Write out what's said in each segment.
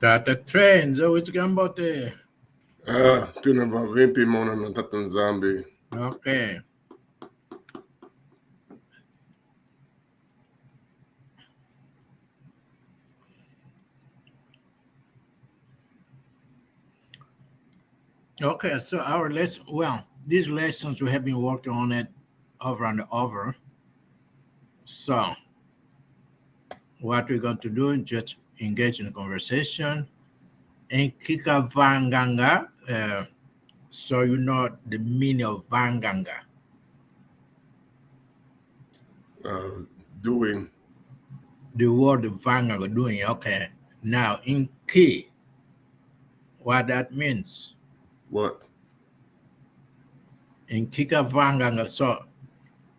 Tata Trends, it's Gambote. Tunavavimpi mona na tatanzambi. Okay. Okay, so our lesson, these lessons we have been working on it over and over. So, what we're going to do is just engage in a conversation and kika vanganga. So you know the meaning of vanganga. Doing. The word vanganga, doing. Okay. Now in key, what that means? What? In kika vanganga. So,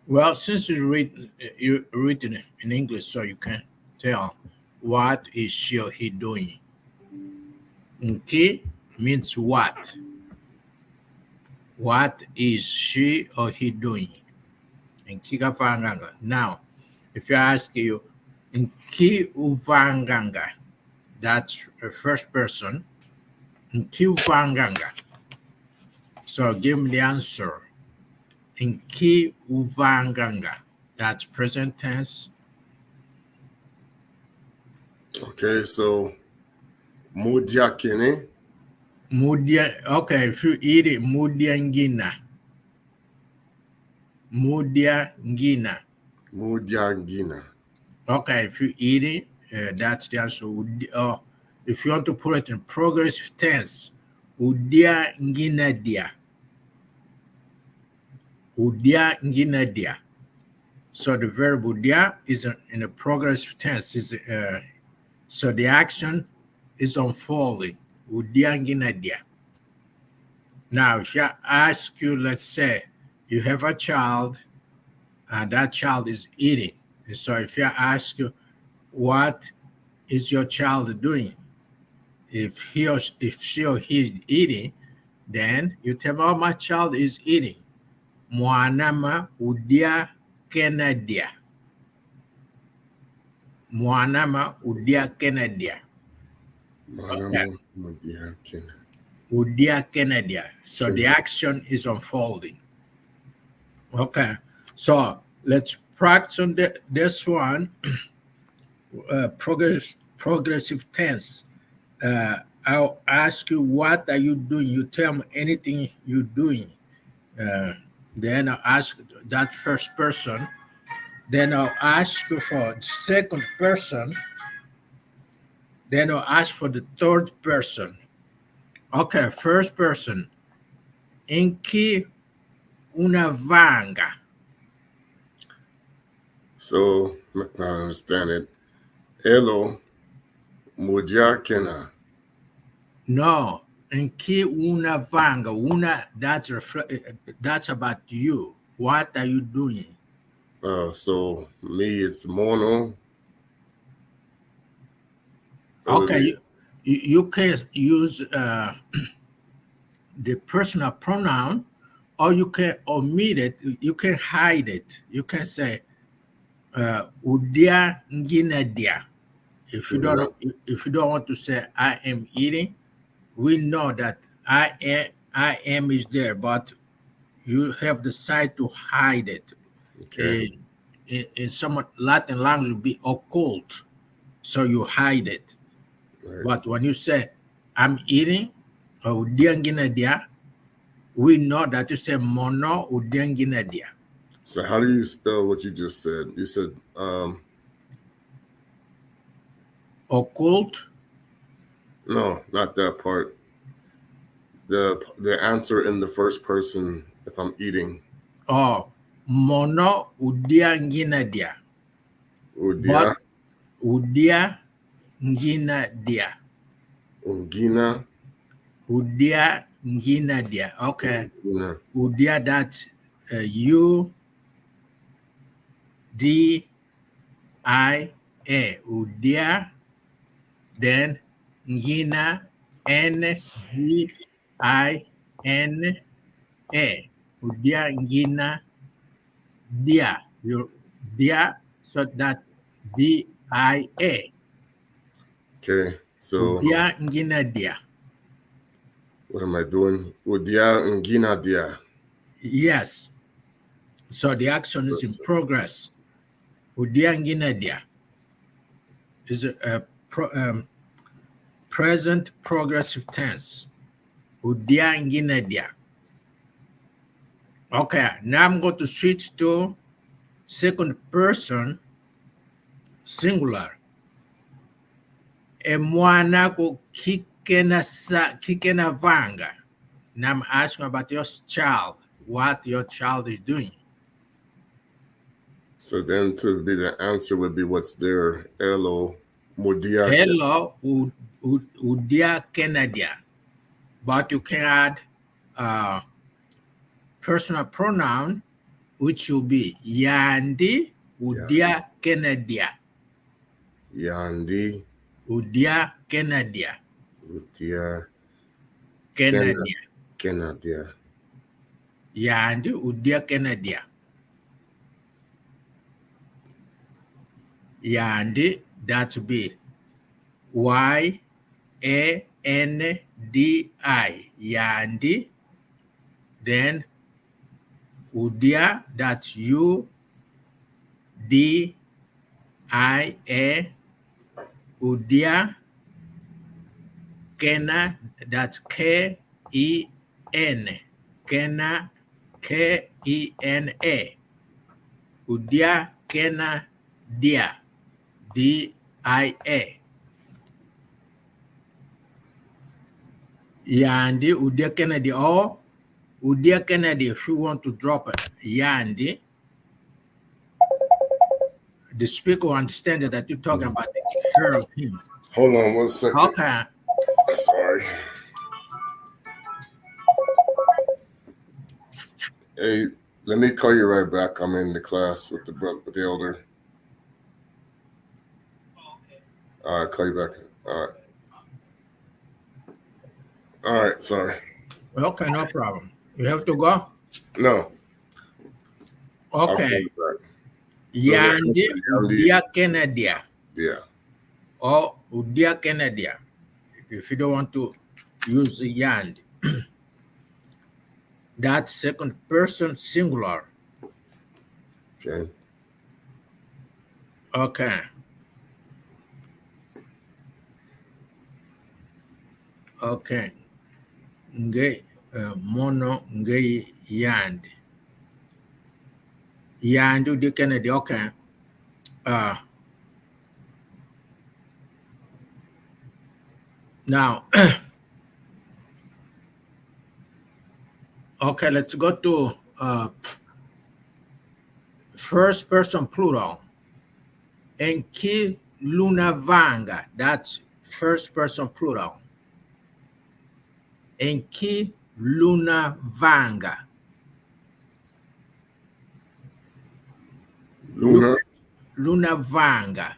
well, since you written in English, so you can tell what is she or he doing. Nki means what. What is she or he doing? Nkika vanganga. Now, if I ask you, Nki uvanganga, that's a first person. Nki uvanganga. So give me the answer. Nki uvanganga. That's present tense. Okay, so mudia kene. Mudia, okay, if you eat it, mudia ngina. Mudia ngina. Mudia ngina. Okay, if you eat it, that's the answer. If you want to put it in progressive tense, udia ngina dia. Udia ngina dia. So the verb udia is in a progressive tense. So the action is unfolding. Udia ngina dia. Now, if I ask you, let's say, you have a child, and that child is eating. And so if I ask you, what is your child doing? If she or he is eating, then you tell me, oh, my child is eating. Mwanama udia kenadia. Mwanama udia kenadia. Okay. Udia kenadia. So the action is unfolding. Okay. So let's practice on this one. Progressive tense. I'll ask you, what are you doing? You tell me anything you're doing. Then I'll ask that first person. Then I'll ask you for second person. Then I'll ask for the third person. Okay, first person. Inki una vanga. So, I understand it. Hello, mudia kena. No, inki una vanga. Una, that's about you. What are you doing? So me, it's mono. Okay, you can use the personal pronoun, or you can omit it. You can hide it. You can say udia ngina dia. If you don't want to say I am eating, we know that I am is there, but you have decided to hide it. Okay. In some Latin language, it would be occult, so you hide it. Right. But when you say I'm eating, we know that you say mono udiangina dia. So how do you spell what you just said? You said occult? No, not that part. The answer in the first person if I'm eating. Oh, mono udiangina dia. Udia. Udia ngina dia. Ungina. Udia ngina dia. Okay. Udia, that's U D I A. Udia. Then ngina N G I N A. Udia ngina dia. Dia, so that D I A. Okay. So Udia ngina dia. what am I doing? Udia ngina dia. Yes. So the action is in progress. Udia ngina dia is a present progressive tense. Udia ngina dia. Okay, now I'm going to switch to second person singular. Emwana ko kikena vanga. Now I'm asking about your child, what your child is doing. So then to be the answer would be what's there. Hello. Mudia. Hello, udia kenadia. But you can add personal pronoun, which will be yandi udia kenadia. Yandi. Udia kenadia. Udia. Kenadia. Kenadia. Yandi udia kenadia. Yandi, that would be Y-A-N-D-I. Yandi. Then udia, that's U-D-I-A. Udia. Kena, that's K-E-N. Kena, K-E-N-A. Udia kena dia. D-I-A. Yandi, udia kena dia. Or udia kena dia, if you want to drop it, yandi, the speaker will understand that you're talking about her or him. Hold on 1 second. Okay. Sorry. Hey, let me call you right back. I'm in the class with the elder. All right, call you back. All right, sorry. Okay, no problem. You have to go? No. Okay. Yandi, udia kena dia. Yeah. Or udia kena dia. If you don't want to use the yand. That's second person singular. Okay. Okay. Okay. Nge mono nge yand. Yandu di Kennedy. Okay. Now, okay, let's go to first person plural. Enki luna vanga. That's first person plural. Enki luna vanga. Luna vanga.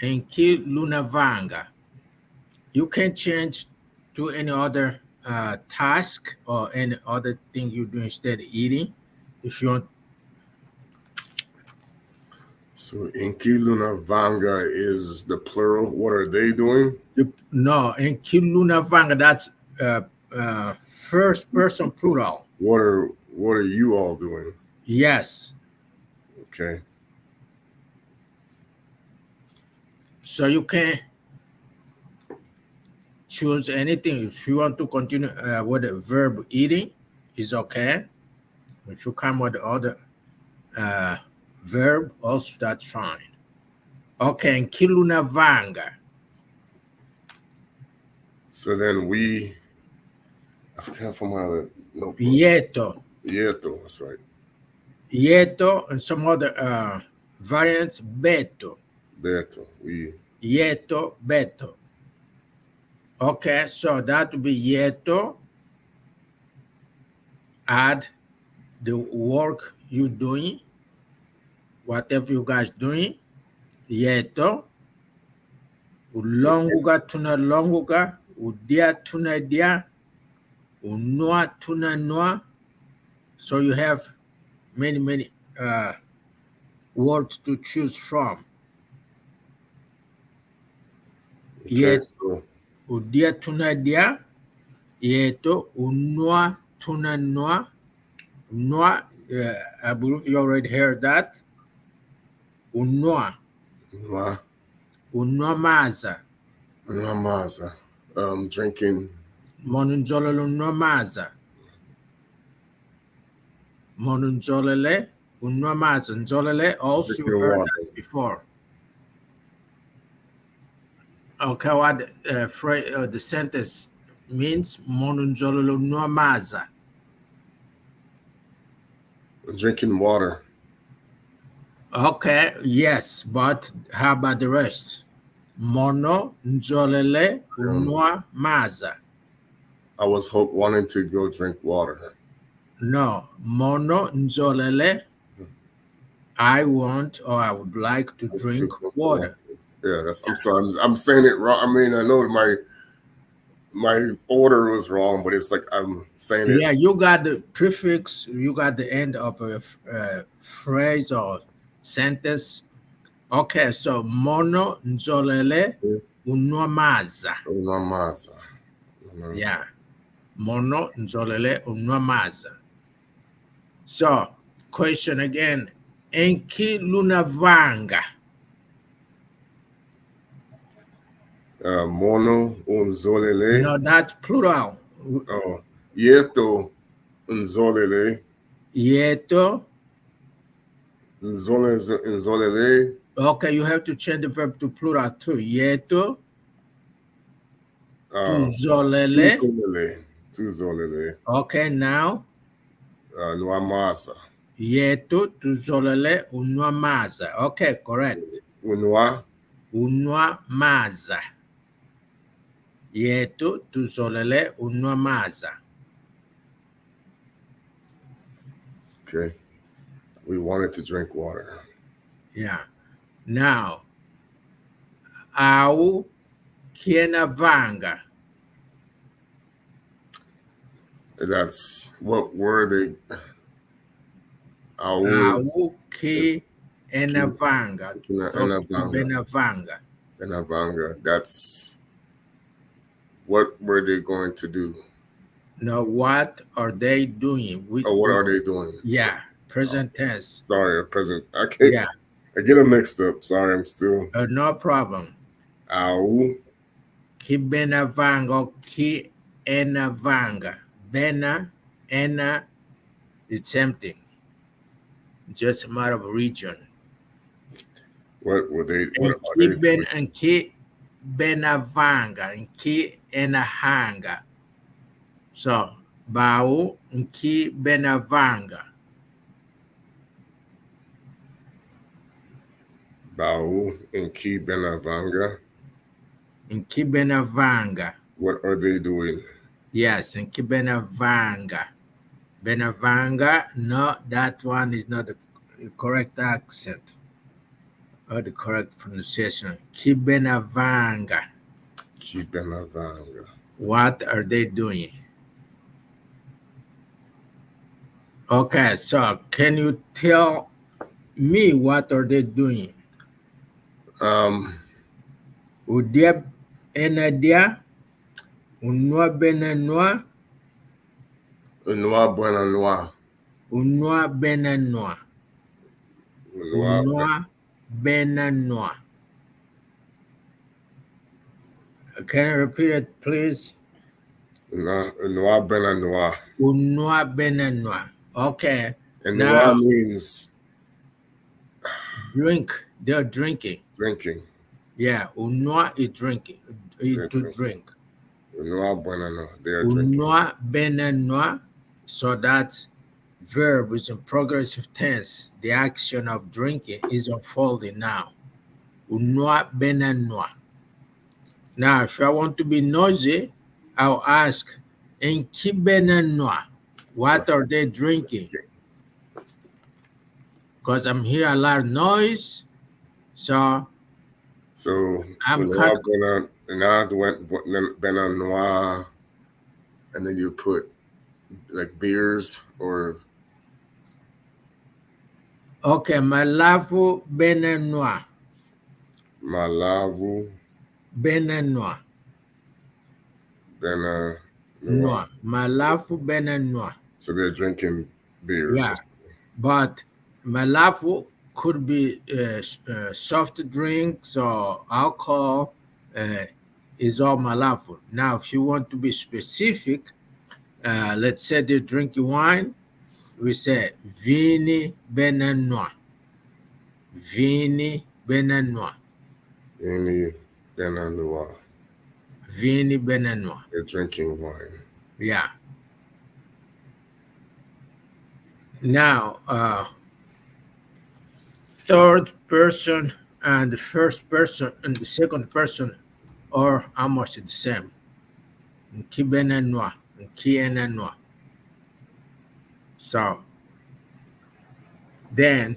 Enki luna vanga. You can change to any other task or any other thing you do instead of eating. If you want. So Enki Luna Vanga is the plural. What are they doing? No, Enki Luna Vanga, that's first person plural. What are you all doing? Yes. Okay. So you can choose anything. If you want to continue with the verb eating, is okay. If you come with the other verb, also that's fine. Okay, and kiluna vanga. So then I forgot from my notebook. Yeto. Yeto, that's right. Yeto and some other variants, beto. Beto. Yeto, beto. Okay, so that would be yeto. Add the work you're doing, whatever you guys doing. Yeto. Ulonguga tuna longuga. Udia tuna dia. Unua tuna noa. So you have many words to choose from. Okay, Yet so udia tuna dia. Yeto unwa tuna noa. Noa, I believe you already heard that. Unwa. Nwa, Unwa maza. Nwa Maza, drinking. Monunjolele unwa maza. Monunjolele unwa maza. Njolele, also you Drinking heard water. that before. Okay, what the sentence means? Monunjolele unwa maza. Drinking water. Okay, yes, but how about the rest? Mono njolele unwa maza. I was wanting to go drink water. No, mono njolele. I want or I would like to drink water. Yeah, that's. I'm sorry. I'm saying it wrong. I mean, I know my order was wrong, but it's like I'm saying it. Yeah, you got the prefix, you got the end of a phrase or sentence. Okay, so mono njolele unwa maza. Nwa Maza. Yeah, mono njolele unwa maza. So, question again. Enki lunavanga. Mono unzolele. No, that's plural. Oh, yeto unzolele. Yeto. Nzolele. Okay, you have to change the verb to plural too. Yeto. Tuzolele. Tuzolele. Okay, now. Nwa Maza. Yeto tuzolele unwa maza. Okay, correct. Unwa. Unwa maza. Yeto tuzolele unwa maza. Okay. We wanted to drink water. Yeah. Now, au kienavanga. That's what word they. Au ki enavanga. Benavanga. Benavanga. That's what were they going to do? Now, what are they doing? What are they doing? Yeah, present tense. Sorry, present. I can't. Yeah. I get them mixed up. Sorry, I'm still. No problem. Au. Ki benavanga or ki enavanga. Bena, ena, it's same thing. Just a matter of region. What were they? What are Ki they ben doing? and ki benavanga and ki enahanga. So, bau and ki benavanga. Bau and Ki Benavanga. In ki benavanga. What are they doing? Yes, in ki benavanga. Benavanga, no, that one is not the correct accent or the correct pronunciation. Ki benavanga. Ki Benavanga. What are they doing? Okay, so can you tell me what are they doing? Udia enadia, unwa benanwa, Unwa Benanwa. unwa benanwa, unwa benanwa. Can you repeat it, please? Unwa Benanwa. Unwa benanwa. Okay. And Now, Nwa means drink. They're drinking. drinking. Yeah, unwa is drinking. To drink. Unwa Benanwa. They are drinking. Unwa benanwa. So that verb is in progressive tense. The action of drinking is unfolding now. Unwa benanwa. Now, if I want to be nosy, I'll ask, Enki benanwa. What are they drinking? Because I'm hearing a lot of noise. So I'm kind of Benanwa, and then you put like beers or. Okay, Malavu benanwa. Malavu benenwa. Then Noa. Malafu benenwa. so they're drinking beers. Yeah. But malafu could be soft drinks or alcohol. Is all malafu. Now, if you want to be specific, let's say they're drinking wine, we say vini benenwa. Vini benenwa. Any Benanua. Vini benenwa. They're drinking wine. Yeah. Now, third person and the first person and the second person are almost the same. Nkibenenwa, nkienenwa. So then,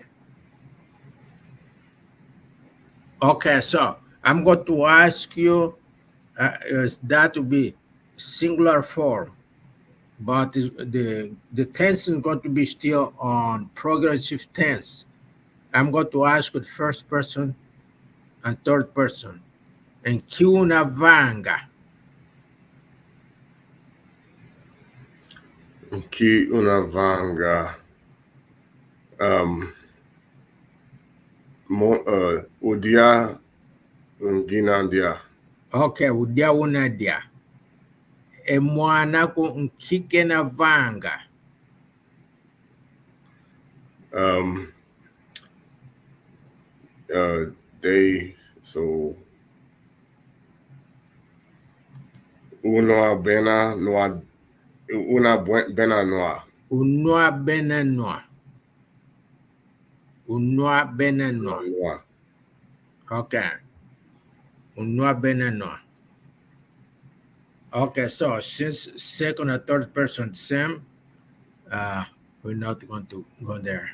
okay, so I'm going to ask you, is that to be singular form, but the tense is going to be still on progressive tense. I'm going to ask the first person and third person. And kiunavanga. Ki unavanga. Udia unginandia. Okay, udia unadia. E mwana ko nkike na vanga. They so Unoa bena noa una bena noa. Unwa benenwa. Unwa benenwa. Noa. Okay. Unwa benenwa. Okay, so since second and third person same, we're not going to go there.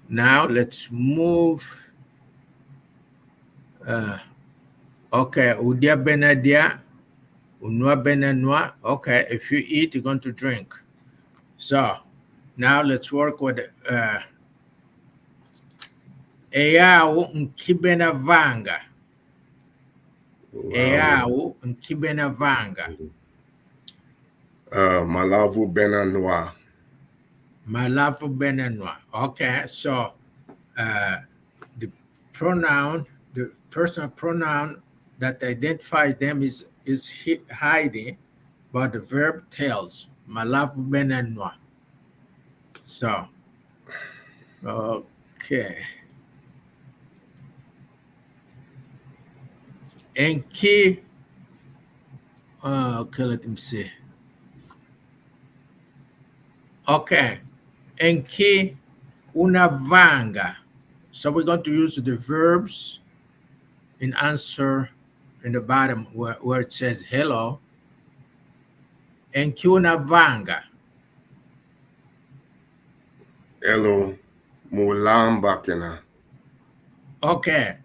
Now let's move. Okay, udia benadia, unwa benenwa. Okay, if you eat, you're going to drink. So now let's work with Eau nkibena vanga. Eau nkibena vanga. Malavu bena noa. Malafu benenwa. Okay, so the pronoun, the personal pronoun that identifies them is hiding, but the verb tells malafu benenwa. So, okay. Enki, okay, let me see. Okay, enki unavanga. So we're going to use the verbs in answer in the bottom where it says hello. Enki unavanga. Hello mulamba kena. Okay.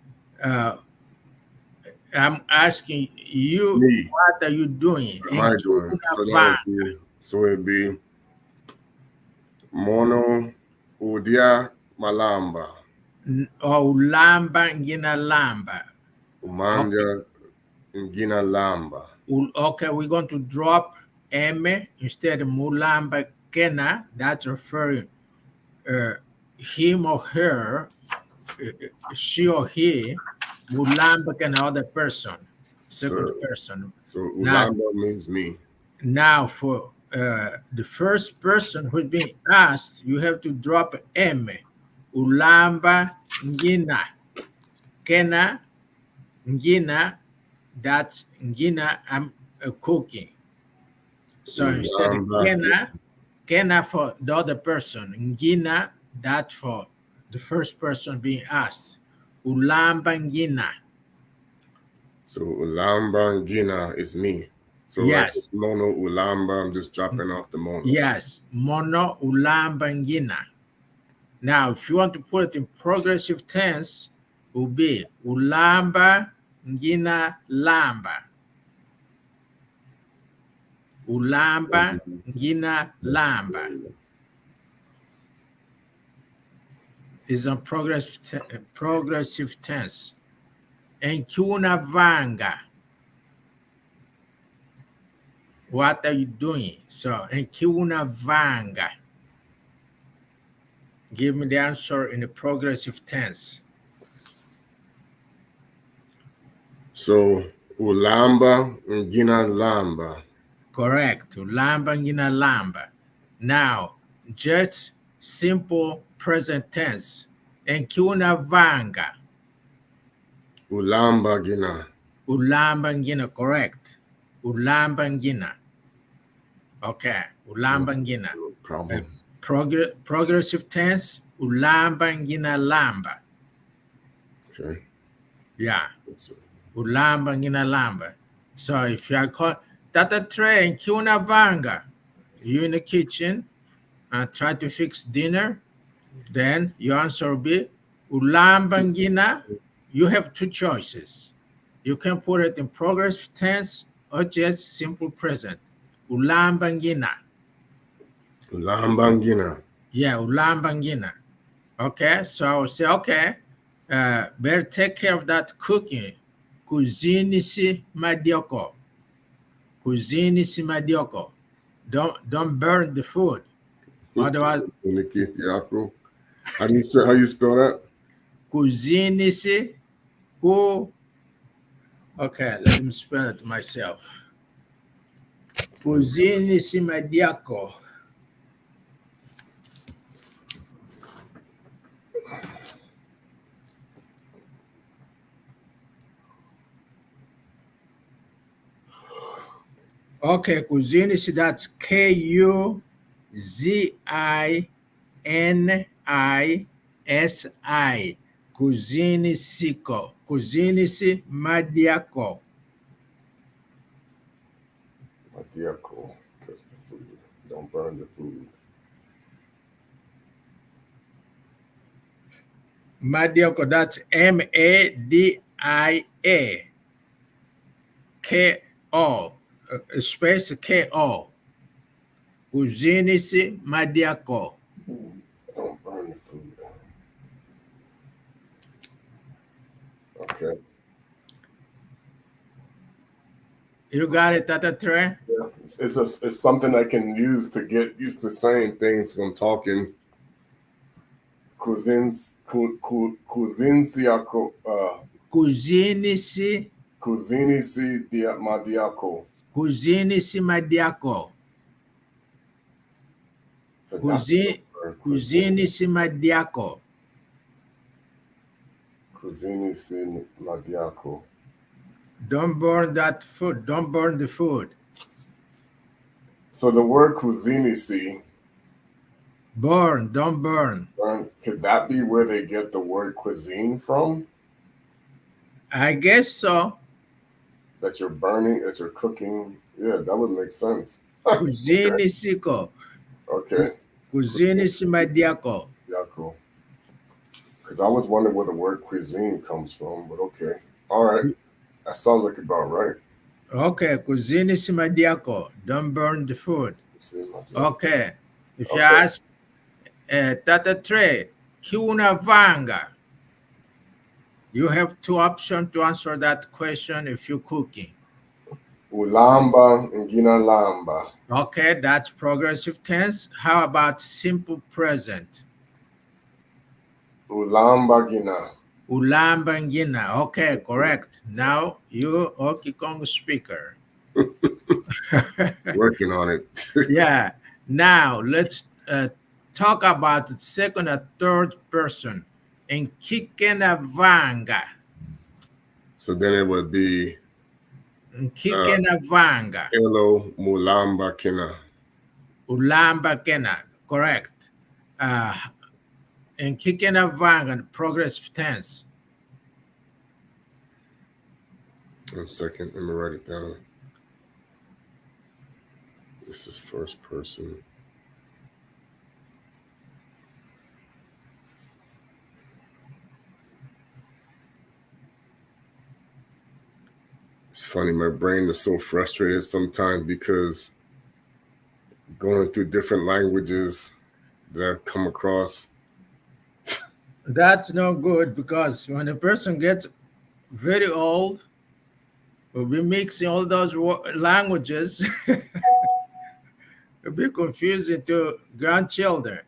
I'm asking you, Me. what are you doing? What am I doing? So it'd be mono udia malamba. Ulamba ngina lamba. Umanga ngina lamba. Okay, we're going to drop M instead of mulamba kena. That's referring him or her, she or he. Mulamba kena other person, second person. So ulamba means me. Now for the first person who's being asked, you have to drop M. Ulamba ngina. Kena ngina. That's ngina, I'm cooking. So instead of kena for the other person, ngina, that for the first person being asked. Ulamba ngina. So ulamba ngina is me. So yes. Like mono ulamba, I'm just dropping off the mono. Yes, mono ulamba ngina. Now, if you want to put it in progressive tense, it will be ulamba ngina lamba. Ulamba ngina lamba. Is on progressive tense. Enkiunavanga. What are you doing? So, enkiunavanga. Give me the answer in the progressive tense. So ulamba ngina lamba. Correct. Ulamba ngina lamba. Now, just simple present tense. Enkiunavanga. Ulamba gina. Ulamba ngina. Correct. Ulamba ngina. Okay. Ulamba ngina. No problem. Progressive tense. Ulamba ngina lamba. Okay. Yeah. Ulamba ngina lamba. So if you are called Tata Train Kiunavanga, you in the kitchen and try to fix dinner, then your answer will be Ulamba ngina. You have two choices. You can put it in progressive tense or just simple present. Ulamba ngina. Ulamba ngina. Yeah, ulamba ngina. Okay, so I will say, okay, better take care of that cooking. Cuisine si mediocre. Cuisine si mediocre. Don't burn the food. Otherwise, How do you spell that? cuisine si cu. Okay, let me spell it myself. Cuisine si mediocre. Okay, cuisine si that's Kuzini. Cuisine sico. Cuisine si mediocre. Madiako. That's the food. Don't burn the food. Mediocre, that's Madia. Ko. Space Ko. Cuisine si mediocre. Don't burn the food. Okay. You got it, Tata Tre? Yeah. It's something I can use to get used to saying things when talking. Cuisine siako. Cuisine si. Cuisine si madiako. Cuisine si mediocre. Cuisine si mediocre. Cuisine si madiako. Don't burn that food. Don't burn the food. So the word cuisine si. Burn, don't burn. Could that be where they get the word cuisine from? I guess so. That you're burning, that you're cooking. Yeah, that would make sense. Cuisine sico. Okay. Cuisine si mediocre. Yeah, cool. Because I was wondering where the word cuisine comes from, but okay. All right. That sounds like about right. Okay, cuisine si mediocre. Don't burn the food. Okay. If you ask Tata Tre, Kiunavanga, you have two options to answer that question if you're cooking. Ulamba and gina lamba. Okay, that's progressive tense. How about simple present? Ulamba gina. Ulamba ngina. Okay, correct. Now you okay Congo speaker. Working on it. Yeah. Now let's talk about the second and third person. In Kikenavanga. So then it would be Kikenavanga. Elo mulamba kina. Ulamba kena. Correct. In Kikenavanga, progressive tense. 1 second. Let me write it down. This is first person. It's funny, my brain is so frustrated sometimes because going through different languages that I've come across. That's no good because when a person gets very old, will be mixing all those languages. It'll be confusing to grandchildren.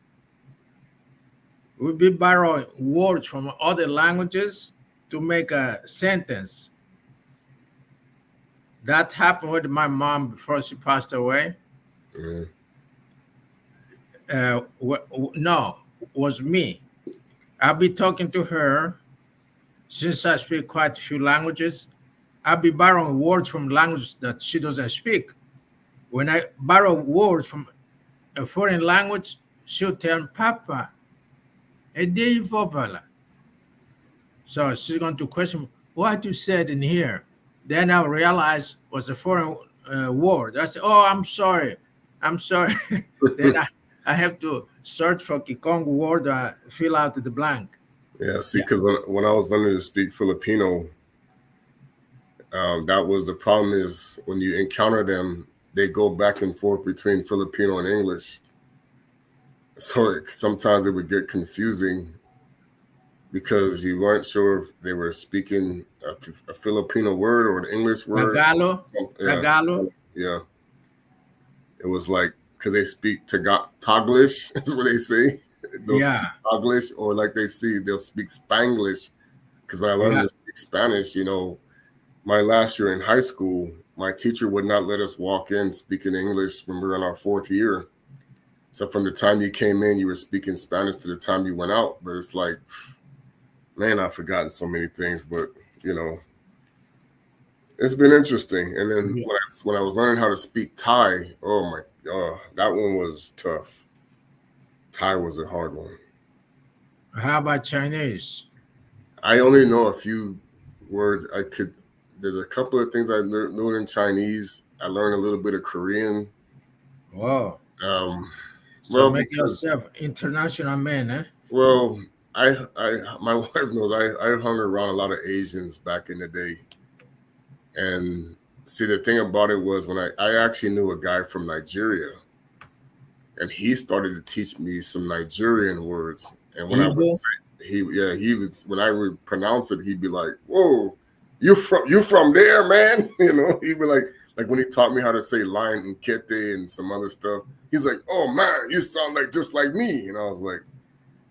We'll be borrowing words from other languages to make a sentence. That happened with my mom before she passed away. Yeah. No, was me. I'll be talking to her since I speak quite a few languages. I'll be borrowing words from languages that she doesn't speak. When I borrow words from a foreign language, she'll tell Papa, a day vovala. So she's going to question what you said in here. Then I'll realize was a foreign word. I say, oh, I'm sorry. I'm sorry. Then I have to search for Kikongo word, fill out the blank. Yeah, see, Yeah. because when I was learning to speak Filipino, that was the problem is when you encounter them, they go back and forth between Filipino and English. So sometimes it would get confusing because you weren't sure if they were speaking a Filipino word or an English word. Tagalog. Yeah, Tagalog. yeah. It was like because they speak Taglish, is what they say. They'll speak Yeah. Taglish, or like they'll speak Spanglish. Because when I learned Yeah. to speak Spanish, my last year in high school, my teacher would not let us walk in speaking English when we were in our 4th year. So from the time you came in, you were speaking Spanish to the time you went out. But it's like, man, I've forgotten so many things. But it's been interesting. And then Yeah. when I was learning how to speak Thai, oh my God, that one was tough. Thai was a hard one. How about Chinese? I only know a few words. There's a couple of things I learned in Chinese. I learned a little bit of Korean. Whoa. Um, So well, make because yourself international man, eh? well, my wife knows I hung around a lot of Asians back in the day, and see the thing about it was when I actually knew a guy from Nigeria, and he started to teach me some Nigerian words, and when I would Igbo. say he was when I would pronounce it, he'd be like, "Whoa, you from there, man?" He'd be like when he taught me how to say lion and kete and some other stuff. He's like, "Oh man, you sound like just like me," and I was like,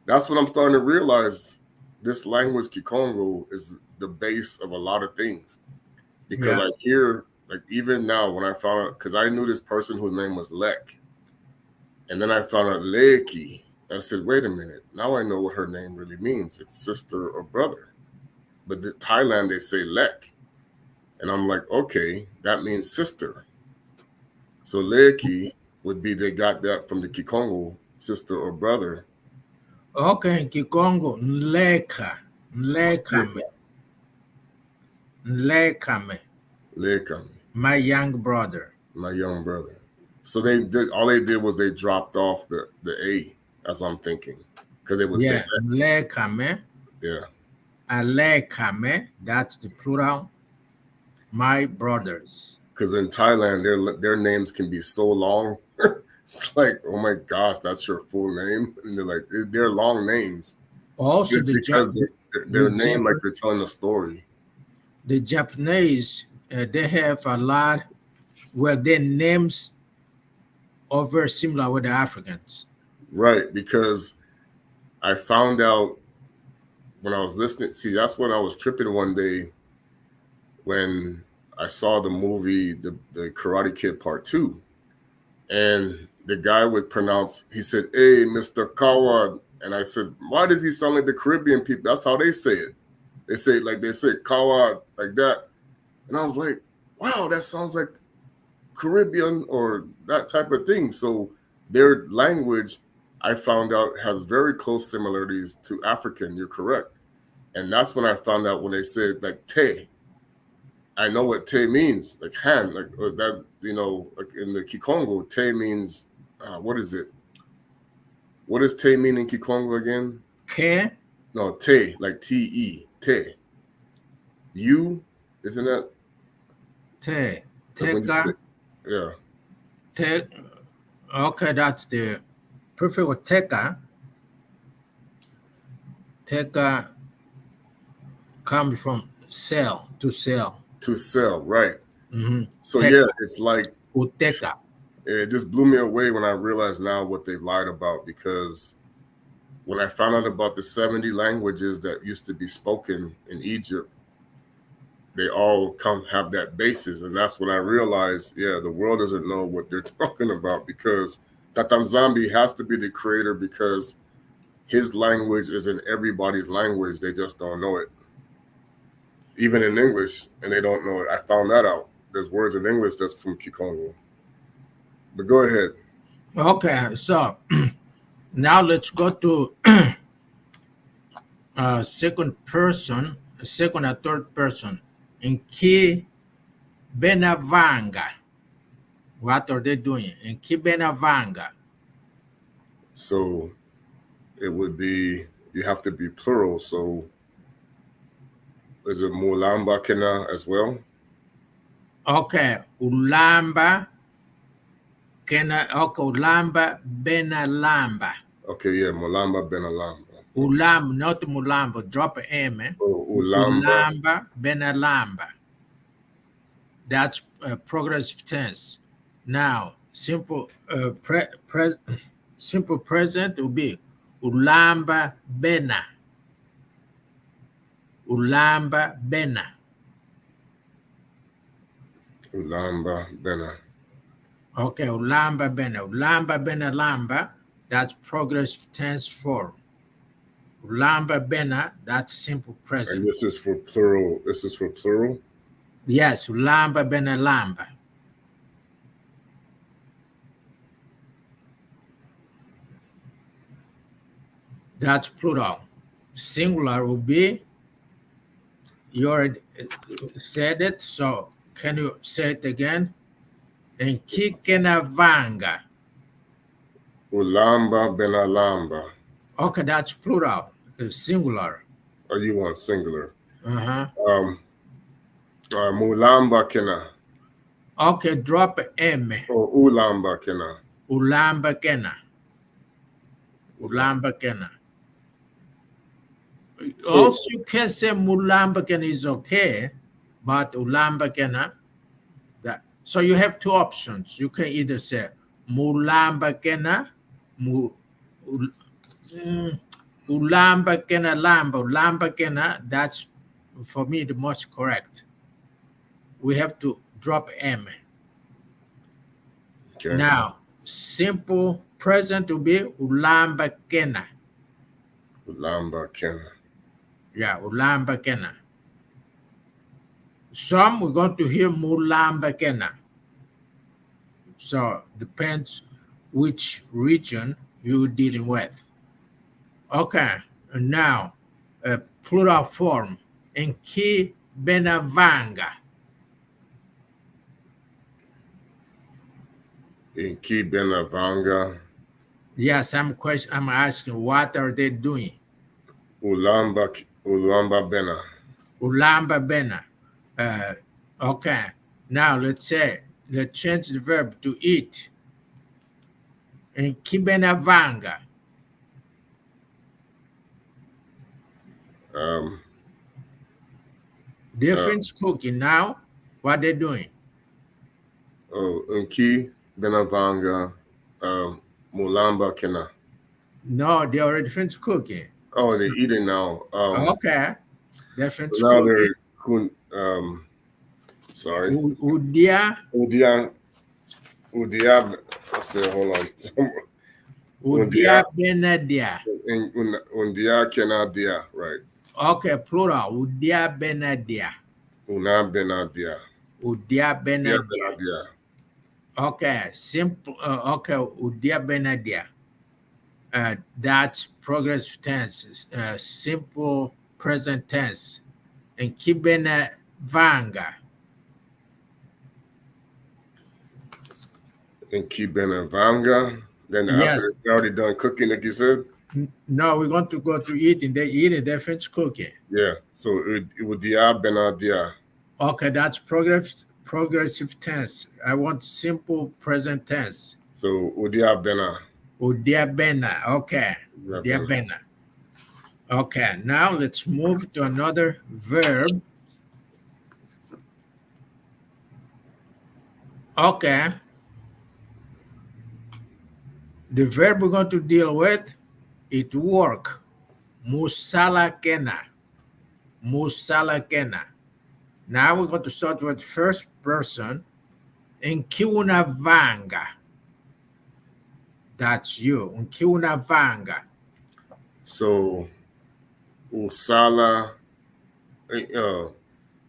"That's what I'm starting to realize. This language Kikongo is the base of a lot of things because Yeah. I hear like even now when I found out because I knew this person whose name was Lek, and then I found out Leki. I said, wait a minute. Now I know what her name really means. It's sister or brother. But in Thailand, they say Lek. And I'm like, okay, that means sister. So Leki would be they got that from the Kikongo, sister or brother. Okay, Kikongo. Nleka. Nlekame. Nlekame. Lekami, My young brother. my young brother. So all they did was they dropped off the A. That's what I'm thinking. Because they would say Yeah. that. Nlekame. Yeah. Alekame. That's the plural. My brothers. Because in Thailand, their names can be so long. It's like, oh my gosh, that's your full name, and they're like they're long names. Also, It's because the, their name like they're telling a story. the Japanese, they have a lot where their names are very similar with the Africans. Right, because I found out when I was listening. See, that's when I was tripping one day when I saw the movie, the Karate Kid Part 2. And the guy would pronounce, he said, hey, Mr. Kawa. And I said, why does he sound like the Caribbean people? That's how they say it. They say Kawa like that. And I was like, wow, that sounds like Caribbean or that type of thing. So their language, I found out, has very close similarities to African. You're correct. And that's when I found out when they said like te. I know what te means, like hand, like that, like in the Kikongo, te means, what is it? What does te mean in Kikongo again? Ke, No, te, like T-E, te. You, isn't that? te, Like when you say, teka, yeah. te. Okay, that's the perfect with teka. Teka comes from sell, to sell. To sell, right? Mm-hmm. So Teka, yeah, it's like uteka. it just blew me away when I realized now what they lied about, because when I found out about the 70 languages that used to be spoken in Egypt, they all have that basis. And that's when I realized, yeah, the world doesn't know what they're talking about, because Tatanzambi has to be the creator, because his language is in everybody's language. They just don't know it. Even in English, and they don't know it. I found that out. There's words in English that's from Kikongo. But go ahead. Okay, so now let's go to second person, second or third person. In Ki Benavanga. What are they doing? In Ki Benavanga. So it would be, you have to be plural. So is it Mulamba Kena as well? Okay, Ulamba Kena, okay, Ulamba Benalamba. Okay, yeah, Mulamba Benalamba. Ulam, not Mulamba, drop an M. Oh, Ulamba. Ulamba Benalamba. That's progressive tense. Now, simple simple present will be Ulamba Bena. Ulamba Bena. Ulamba Bena. Okay, Ulamba Bena. Ulamba Bena Lamba, that's progressive tense form. Ulamba Bena, that's simple present. And this is for plural. This is for plural? Yes, Ulamba Bena Lamba. That's plural. Singular will be, you already said it, so can you say it again? And Kikenavanga. Ulamba Benalamba. Okay, that's plural, singular. Oh, you want singular? Uh-huh. Mulamba Kena. Okay, drop M. Oh, Ulamba Kena. Ulamba Kena. Ulamba Kena. Also, you can say Mulamba Kena is okay, but Ulamba Kena, that. So you have two options. You can either say Mulamba Kena, Ulamba Kena Lamba, Ulamba Kena, that's for me the most correct. We have to drop M. Okay. Now, simple present will be Ulamba Kena. Ulamba Kena. Yeah, Ulamba Kena. Some we're going to hear Mulamba Kena. So depends which region you're dealing with. Okay, and now plural form in Ki Benavanga. In Ki Benavanga. Yes, I'm asking, what are they doing? Ulamba Bena. Ulamba Bena. Okay, now let's change the verb to eat. In Ki Benavanga. Different cooking. Now, what they doing? Oh, in Ki Benavanga. Mulamba Kena. No, they already finished cooking. Oh, they're eating now. Okay. They're finished So now cooking. they're sorry. Udia. I said, hold on. Udia Benadia. Undia Kenadia, right. Okay, plural. Udia Benadia. Una Benadia. Udia Benadia. Okay, simple. Okay, Udia Benadia. That's progressive tense, simple present tense. And Kibena Vanga. In Kibena Vanga. Then Yes. after they're already done cooking, like you said? No, we're going to go to eating. They eating, they're finished cooking. Yeah. So it would dia Benadia. Okay, that's progressive tense. I want simple present tense. So Udia Bena. Udia Bena. Okay. Udia Bena. Okay, now let's move to another verb. Okay. The verb we're going to deal with is work. Musala kena. Musala kena. Now we're going to start with first person. Nkiuna vanga. That's you. Nkiuna vanga. So usala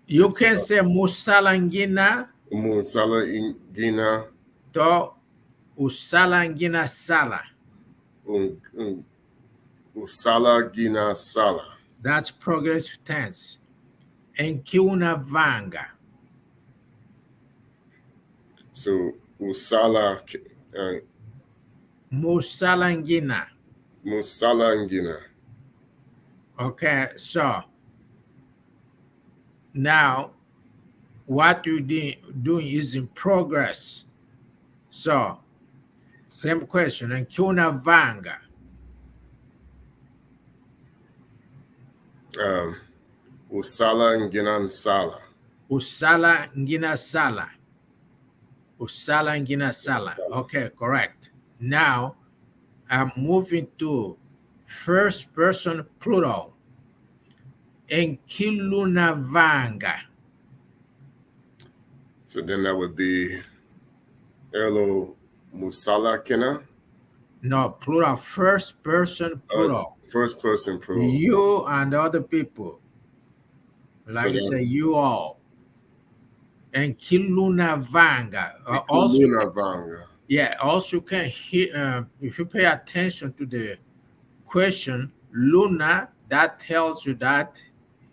You can say musala ngina musala ingina to usala ngina sala. usala gina sala. That's progressive tense. Nkiuna vanga. So usala Musala ngina. musala ngina. Okay, so now what you doing is in progress. So same question. Nkiuna vanga. Usala ngina sala. Usala ngina sala. Usala ngina sala. Okay, correct. Now I'm moving to first person plural. Nkiluna vanga. So then that would be Elo musala kena. No, plural. First person plural. First person plural. You and other people. Like So you say, that's you all. And kiluna vanga. Kuluna vanga. Yeah, also you can hear, if you pay attention to the question, Luna, that tells you that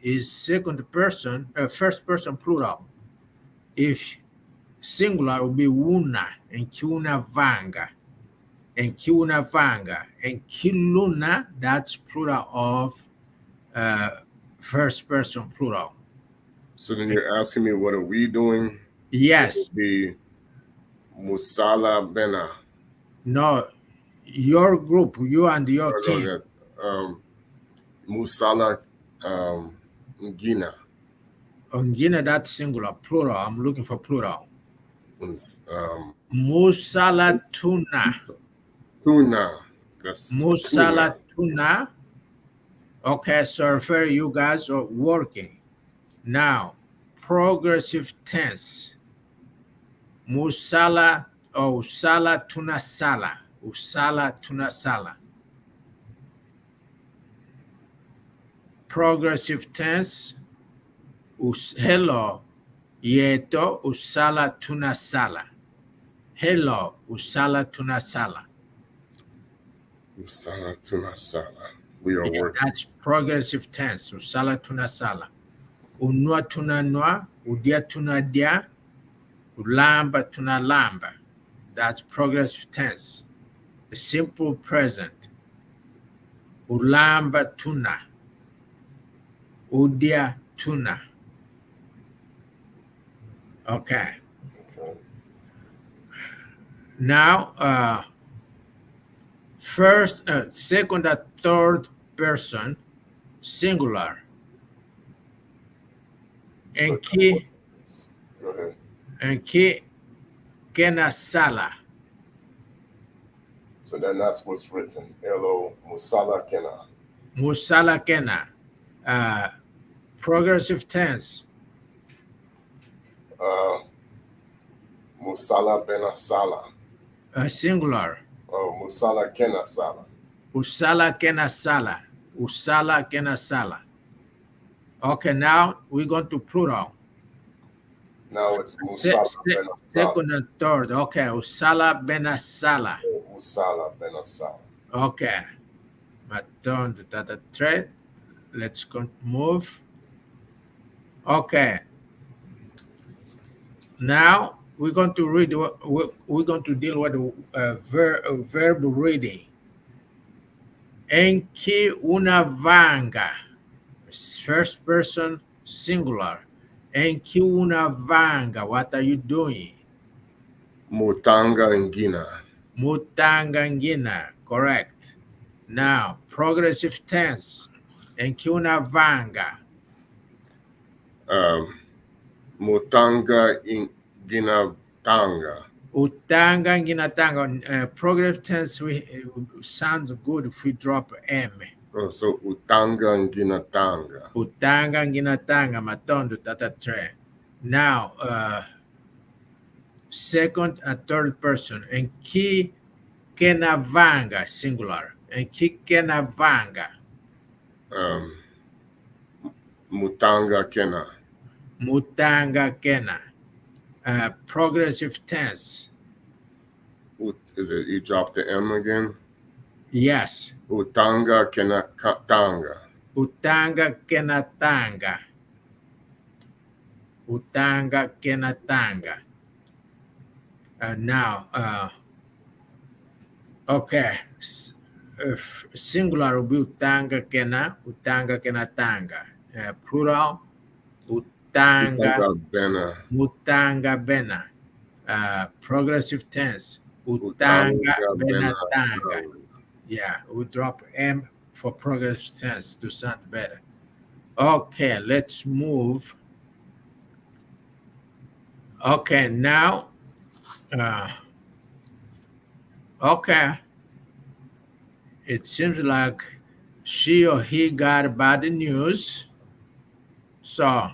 is second person, first person plural. If singular, it will be Wuna and Kiuna Vanga. And Kiuna Vanga. And Kiluna, that's plural of first person plural. So then you're asking me, what are we doing? Yes. It would be musala bena. No, your group, you and your team. No, musala ngina. Ngina, that's singular. Plural. I'm looking for plural. Musala tuna. Tuna. That's Musala tuna. Okay, so for you guys are working. Now, progressive tense. Musala or usala tuna sala. Usala tuna sala. Progressive tense. Hello. Yeto usala tuna sala. Hello, usala tuna sala. Usala tuna sala. We are working. That's progressive tense. Usala tuna sala. Unua tuna nua. Udia tuna dia. Ulamba tuna lamba. That's progressive tense. The simple present. Ulamba tuna. Udia tuna. Okay. Now, first, second, and third person, singular. And ki kena sala. So then that's what's written. Elo musala kena. Musala kena. Progressive tense. Musala bena sala. Singular. Oh, musala kena sala. Usala kena sala. Usala kena sala. Okay, now we're going to plural. Now it's musala bena sala. Second and third. Okay, usala bena sala. Musala bena sala. Okay. My turn to that thread. Let's move. Okay. Now we're going to read. We're going to deal with verb reading. Enki una vanga. First person singular. Enki una vanga. What are you doing? Mutanga ngina. Mutanga ngina. Correct. Now, progressive tense. Enki una vanga. Mutanga ngina Tanga. Utanga ngina tanga. Progressive tense sounds good if we drop M. Oh, so utanga ngina tanga. Utanga ngina tanga matondo tata tre. Now, second and third person. And ki kenavanga singular. And ki kenavanga. Mutanga kena. Mutanga kena. Progressive tense. Is it you drop the M again? Yes. Utanga kena tanga. Utanga kena tanga. Utanga kena tanga. Now, okay. Singular will be utanga kena tanga. Plural, utanga bena. Mutanga bena. Progressive tense, utanga bena tanga. Yeah, we drop M for progressive tense to sound better. Okay, let's move. Okay, now, okay. It seems like she or he got bad news. So,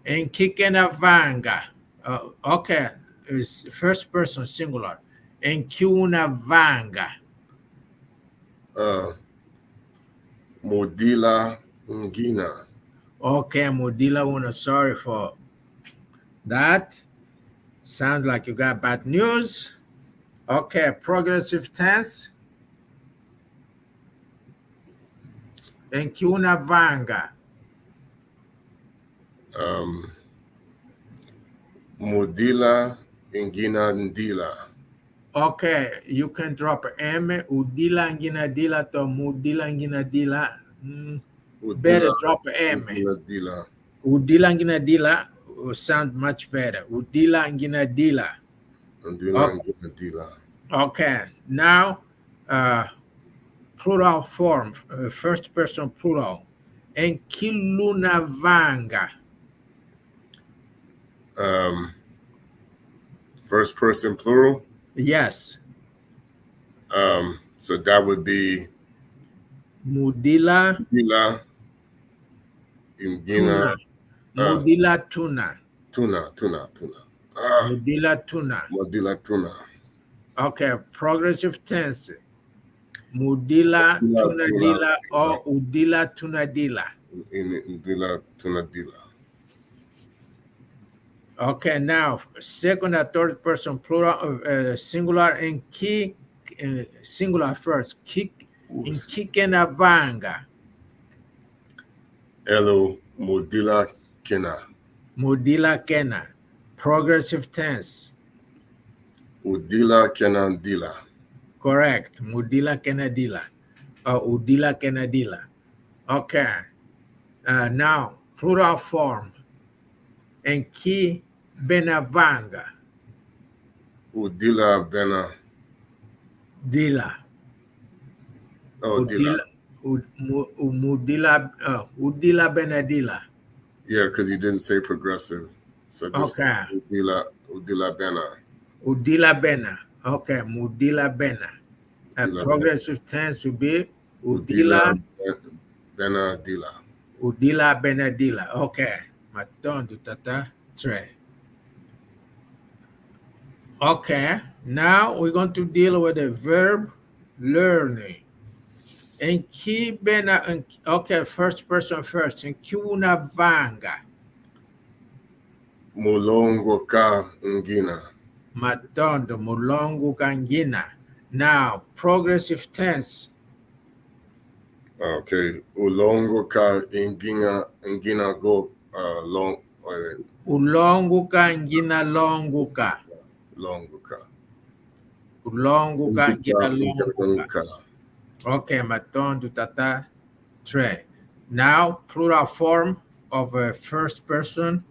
in Kikenavanga, okay, it's first person singular. In Kiunavanga. Modila ngina. Okay, Modila Una, sorry for that. Sounds like you got bad news. Okay, progressive tense. In Kiunavanga. Modila ngina ndila. Okay, you can drop M. Udila ngina dila to mudila ngina dila. Better drop M. Dila. Udila ngina dila will sound much better. Udila ngina dila. Ngina dila. Okay, now plural form, first person plural. And kilunavanga. First person plural? Yes. So that would be Mudila ingina. Mudila tuna. Tuna. Mudila tuna. Modila tuna. Okay, progressive tense. Mudila tuna dila or udila tuna dila. Udila tuna dila. Okay, now second and third person plural, singular and ki, singular first. Ki in kikenavanga. Elo modila kena. Mudila kena. Progressive tense. Udila kena dila. Correct. Mudila kena dila. Or udila kena dila. Okay. Now, plural form. And ki benavanga. Udila bena. Dila. Oh, Udila. Udila benadila. Yeah, because you didn't say progressive. So just okay. Udila bena. Udila bena. Okay, mudila bena. Progressive tense will be udila bena dila. Udila benadila. Okay. Matondo tata tre. Okay. Now we're going to deal with the verb learning. And ki bena. Okay, first person first. And ki unavanga. Mulongo ka ngina. Matondo mulongo kangina. Now progressive tense. Okay, ulongo ka ngina go long. Ulongo ka ngina longo ka. Longo ka. Ulongo ka ngina longo ka. ka. Okay, matondo tata tre. Now plural form of a first person.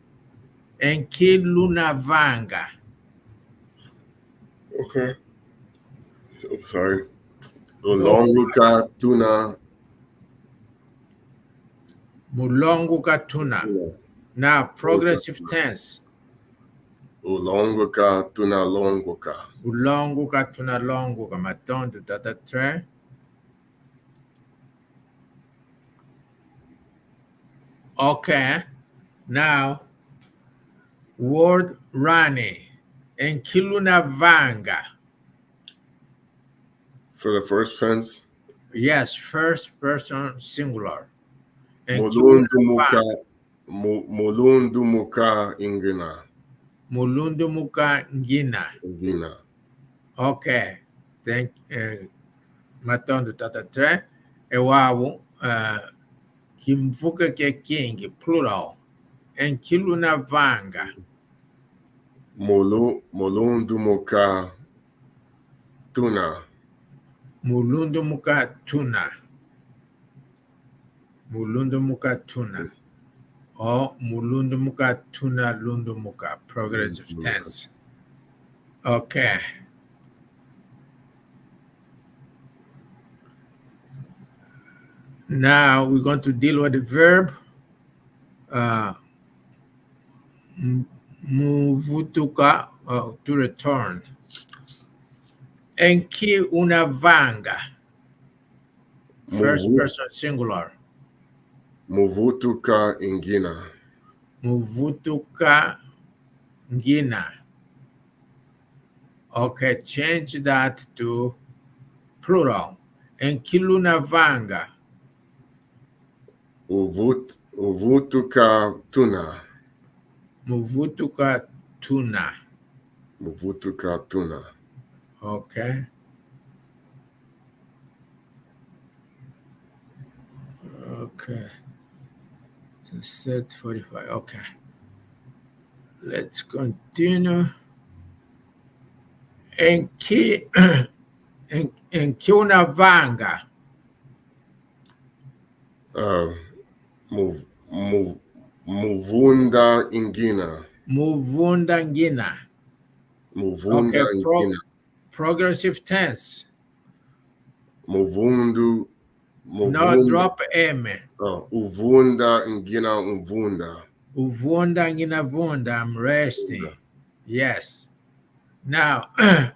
And ki lunavanga. Okay. I'm sorry. Ulongo ka tuna. Mulongo ka tuna. Now progressive tense. Ulongoka tunalongoka. Ulongoka tunalongoka. Matondo tata tre. Okay. Now, word Rani and Kiluna Vanga. For the first tense, Yes, first person singular. And mulundumuka, mulundumuka ingina. Mulundumuka Ngina. Ingina. Okay. Thank Matondo tata tre. Ewawu Kimvuka ke king plural. And Kiluna Vanga. Mulundumuka tuna. Mulundumuka Tuna. Mulundumuka Tuna. Or Mulundumuka Tuna Lundumuka. Progressive tense. Okay. Now we're going to deal with the verb muvutuka to return. Enki una vanga. First person singular. Muvutuka ingina. Muvutuka ngina. Okay, change that to plural. Enki luna vanga. Uvutuka tuna. Muvutuka tuna. Muvutuka tuna. Okay. Okay. So set 45. Okay. Let's continue. Enki una vanga. Muvunda ingina. Muvunda ngina. Muvunda Okay, ingina. progressive tense. Muvundu. No, drop M. Uvunda ingina uvunda. Uvunda ngina vunda. I'm resting. Yes. Now,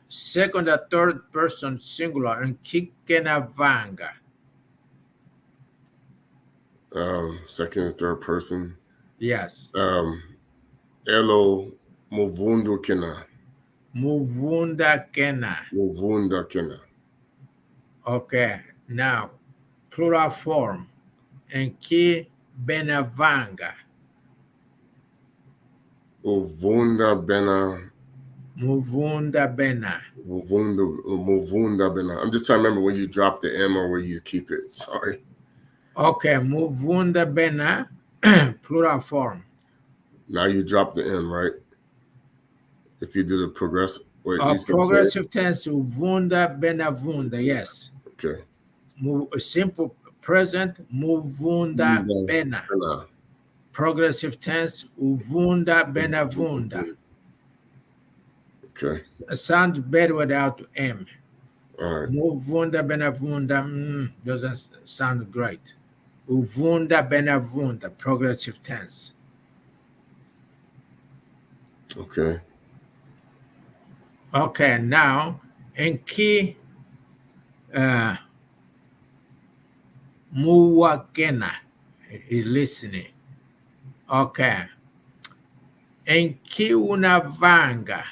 second or third person singular and kikena vanga. Second and third person. Yes. Elo muvundu kena. Muvunda kena. Muvunda kena. Okay. Now, plural form. And ki benavanga. Uvunda bena. Muvunda bena. Muvunda bena. I'm just trying to remember where you drop the M or where you keep it. Sorry. Okay, muvunda bena, plural form. Now you drop the M, right? If you do the progressive. Wait, progressive tense, uvunda bena vunda, yes. Okay. Simple present, muvunda bena. Progressive tense, uvunda bena vunda. Okay. Sounds better without M. All right. Muvunda bena vunda doesn't sound great. Uvunda bena vunda, progressive tense. Okay. Okay, now enki muwakena is listening. Okay. Enki unavanga.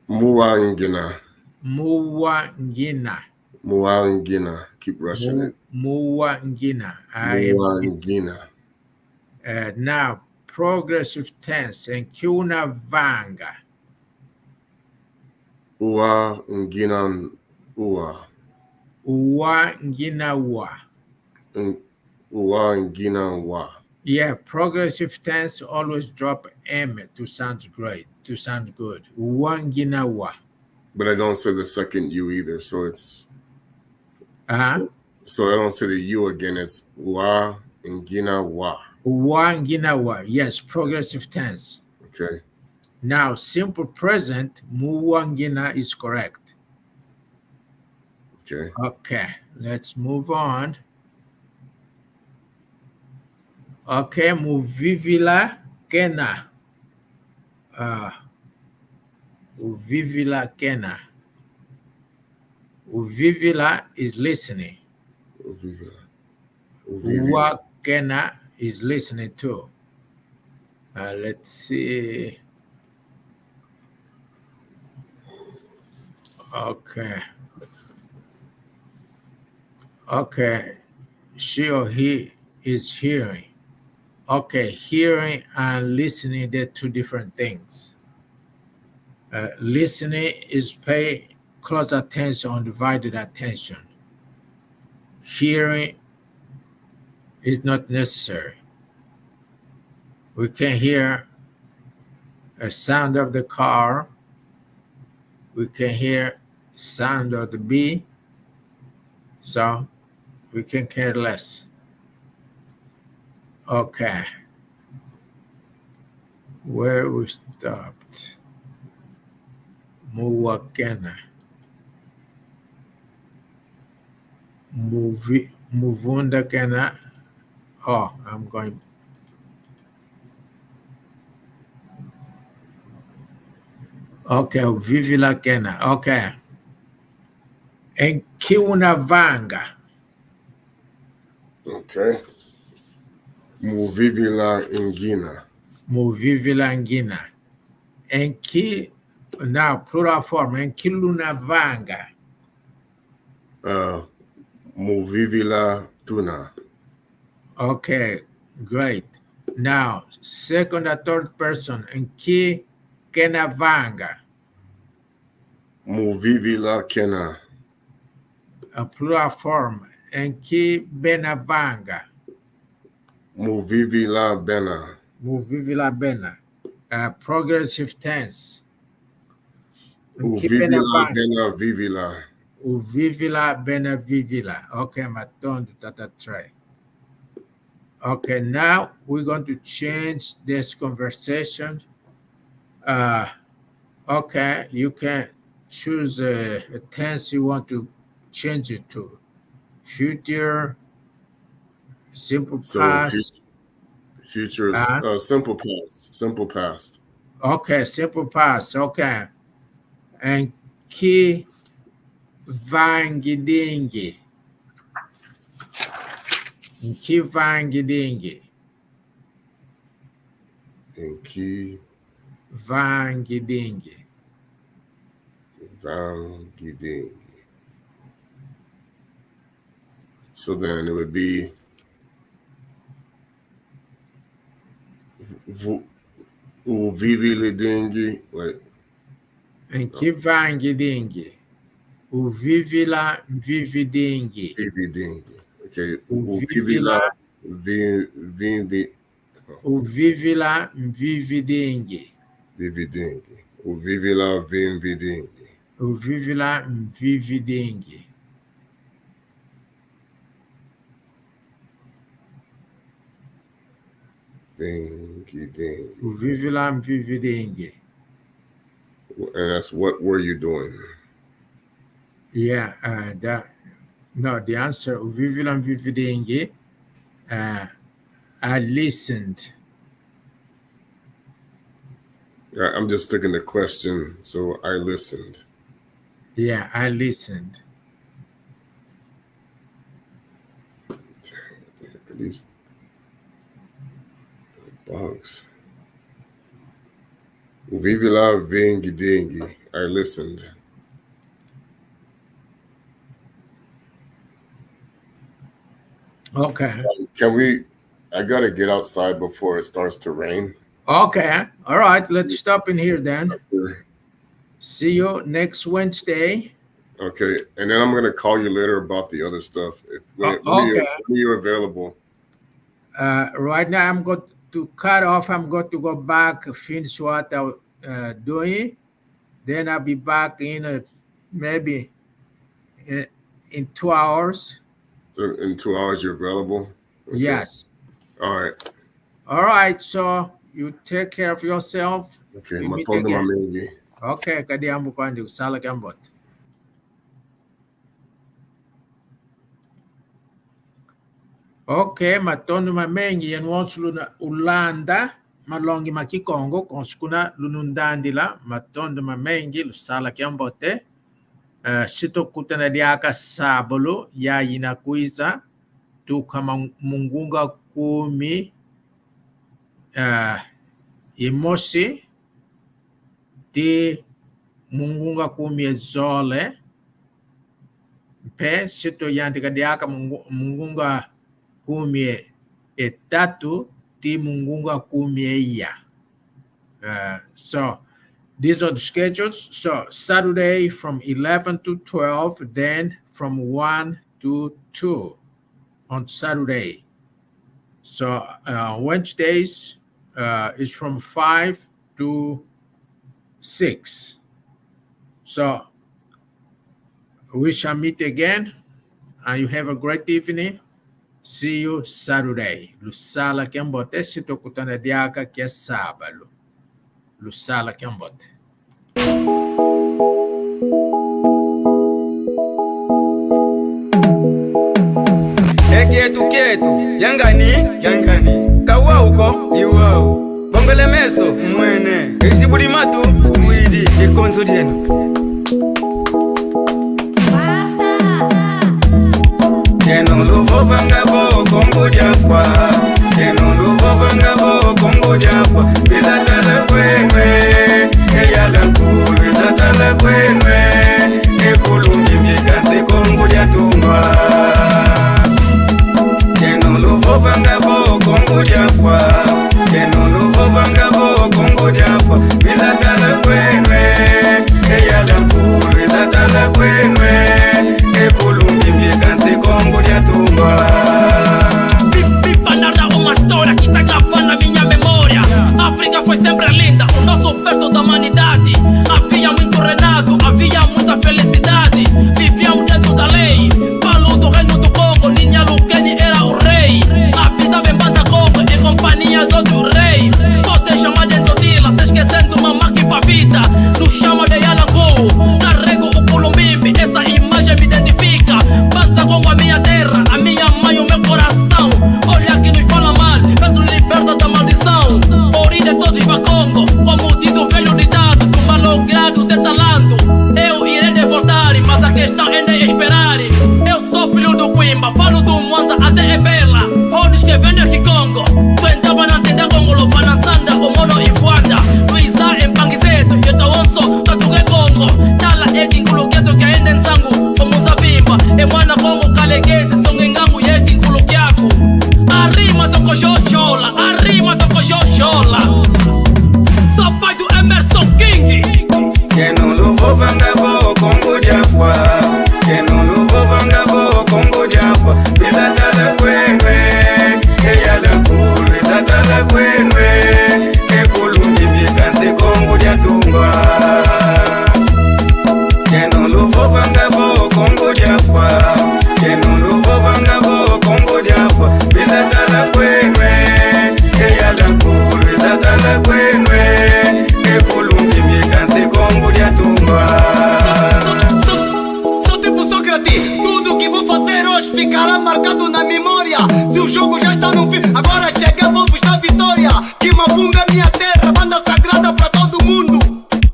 Muwangina. Muwangina. Muwangina. Keep rushing it. Muwangina. Muwangina. Now, progressive tense. Enki unavanga. Uwa ngina uwa. Uwa ngina wa. Uwa ngina wa. Yeah, progressive tense always drop M to sound great, to sound good. Uwa ngina wa. But I don't say the second U either, so it's. So I don't say the U again. It's wa ngina wa. Wa ngina wa. Yes, progressive tense. Okay. Now, simple present, muwangina is correct. Okay. Okay, let's move on. Okay, muvivila. Kena. Uvivila Kena. Uvivila is listening. Uvivila. Uwa Kena is listening too. Let's see. Okay. Okay. She or he is hearing. Okay, hearing and listening, they're two different things. Listening is pay close attention, undivided attention. Hearing is not necessary. We can hear a sound of the car. We can hear sound of the bee. So we can care less. Okay. Where we stopped. Muwakena. Muvunda Kena. Oh, I'm going. Okay, Vivila Kena. Okay. And Kiunavanga. Okay. Muvivila ingina. Muvivila Ngina. And Ki, now plural form, and Kilunavanga. Muvivila tuna. Okay, great. Now, second or third person, and Ki Kenavanga. Muvivila kena. A plural form, and Ki Benavanga. Muvivila bena. Muvivila Bena. Progressive tense. Uvivila bena vivila. Uvivila Bena Vivila. Okay, Matondo Tata try. Okay, now we're going to change this conversation. Okay, you can choose a tense you want to change it to. Future, simple past. Future is simple past. Simple past. Okay, simple past. Okay. And Ki Vangidingi. Ki Vangidingi. And Ki Vangidingi. Vangidingi. So then it would be Uvivilidingi. Wait. And Ki Vangidingi. Uvivila Vividingi. Vividingi. Okay. Uvivila Vividingi. Uvivila Vividingi. Vividingi. Uvivila Vividingi. Uvivila Vividingi. Vingidingi. Uvivila Vividingi. And that's what were you doing? Yeah, the answer Uvivila Vividingi. I listened. Yeah, I'm just taking the question, so I listened. Yeah, I listened. Look at these bugs. Vivila Vingidingi. I listened. Okay. Can we? I gotta get outside before it starts to rain. Okay. All right. Let's stop in here then. See you next Wednesday. Okay, and then I'm gonna call you later about the other stuff. When you're available. Right now, I'm going to cut off. I'm going to go back, finish what I'm doing. Then I'll be back in maybe in 2 hours. So in 2 hours, you're available? Okay. Yes. All right. All right. So you take care of yourself. Okay. Matondo mamengi. Okay. Kadiambu kwandi usala kambot. Okay. Matondo mamengi and once ulanda malongi makikongo konskuna lunundandila matondo mamengi lusala kiambote sito kutana diaka sabolo ya inakuiza tu kama mungunga kumi imosi ti mungunga kumi zole pe sito yantika diaka mungunga kumi etatu ti mungunga kumi ya. So these are the schedules. So Saturday from 11 to 12, then from 1 to 2 on Saturday. So Wednesdays is from 5 to 6. So we shall meet again. You have a great evening. See you Saturday. Lusala kiambote sito kutana diaka kia sabalo. Lusala kiambote. Kietu yangani kawa uko iwao bongole meso mwene isibudi matu uwidi ikonzo dienu Teno luvo vangavo kongo diafwa Teno luvo vangavo kongo diafwa Bizatala kwenwe Eyala kulu bizatala kwenwe Ekulu mimikansi kongo diatungwa Teno luvo vangavo kongo diafwa Teno luvo vangavo kongo diafwa Bizatala kwenwe Eyala kulu bizatala kwenwe Ekulu mimikansi kongo diatungwa Narra uma história que tá gravando na minha memória. África foi sempre linda, o nosso berço da humanidade. Havia muito renado, havia muita felicidade. Vivíamos dentro da lei. Falo do reino do Congo, Linha Lukeni era o rei. Habitava em Banda Congo, em companhia do outro rei. Pode chamar de Totila, se esquecendo mamá que papita. Nos chama de Yalangu, carrego o Culumbimbi. Essa imagem me identifica. Banda Congo, a minha terra, a minha mãe, o meu coração. Olha que nos fala mal, mas nos liberta da maldição. Ori de todos para Congo, como diz o velho ditado. Do malogrado de talento, eu irei devoltar, mas a questão ainda é esperar. Eu sou filho do Quimba, falo do Mwanza até Ebela. Rodes que vêm aqui Congo, Quentava na tenda Congo, Lovana Sanda, o Mono e Fuanda. Luísa em Panguizeto, eu tô onso, Tatugue Congo. Tala Ekin Kuluketo que ainda em Sango, como Zabimba. E Mwana Congo, Kaleguese, Songengango e Ekin Kulukiaku. Arrima do Cojojola, arrima do Cojojola. Sou pai do Emerson King. Teno luvo vangavo kongo diafwa Teno luvo vangavo kongo diafwa Bizatala kwenwe Eyala kulu bizatala kwenwe Ekulu mimikansi kongo diatungwa Teno luvo vangavo kongo diafwa Teno luvo vangavo kongo diafwa Bizatala kwenwe Eyala kulu bizatala kwenwe Ekulu mimikansi kongo diatungwa Sou tipo Sócrates, tudo que vou fazer hoje ficará marcado na memória. Se o jogo já está no fim, agora chega, vou vos dar vitória. Que Mavunga é minha terra, banda sagrada para todo mundo.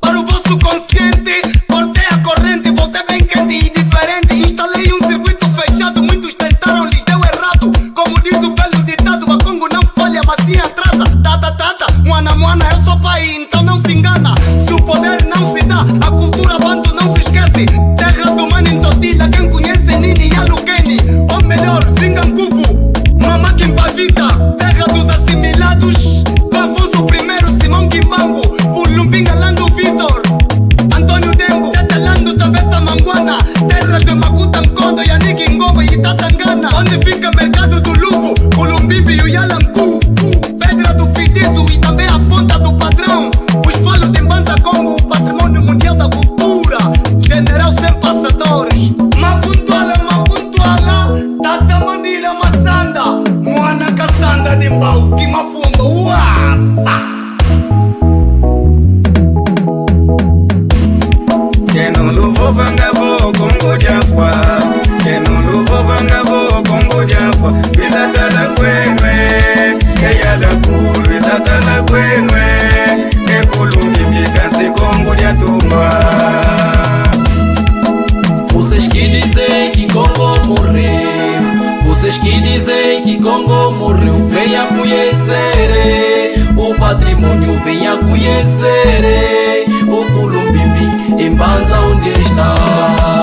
Para o vosso consciente, cortei a corrente, voltei bem quente e diferente. Instalei um circuito fechado, muitos tentaram, lhes deu errado. Como diz o velho ditado, a Congo não falha, mas sim atrasa. Tata, mwana, eu sou pai, então não se engana. Se o poder não se dá, a cultura banto não se esquece. Terra do mano em Totila, quem conhece Nini e Alukeni. Ou melhor, Zinganguvu, Mama Kimpavita. Terra dos assimilados, Afonso I, Simão Kimbangu. Fulumbinga Lando Vitor, Antônio Dembo. Tetelando Tabessa Manguana. Terra de Makuta Mkondo, Yannick Ngobo e Itatangana. Onde fica mercado do Luvo, Culumbimbi e o Yalangu. Pedra do Fitizo e também a ponta do padrão. Os falos de Mbanza Congo, patrimônio mundial da cultura. General sem passadores. Makuntuala, Tata Mandila Massanda. Moana Cassandra de Mbau, que mafundo, uasa. Teno luvo vangavo kongo diafwa Teno luvo vangavo kongo diafwa Bizatala kwenwe Eyala kulu bizatala kwenwe patrimônio, venha conhecer o Culumbimbi, em Banza onde está.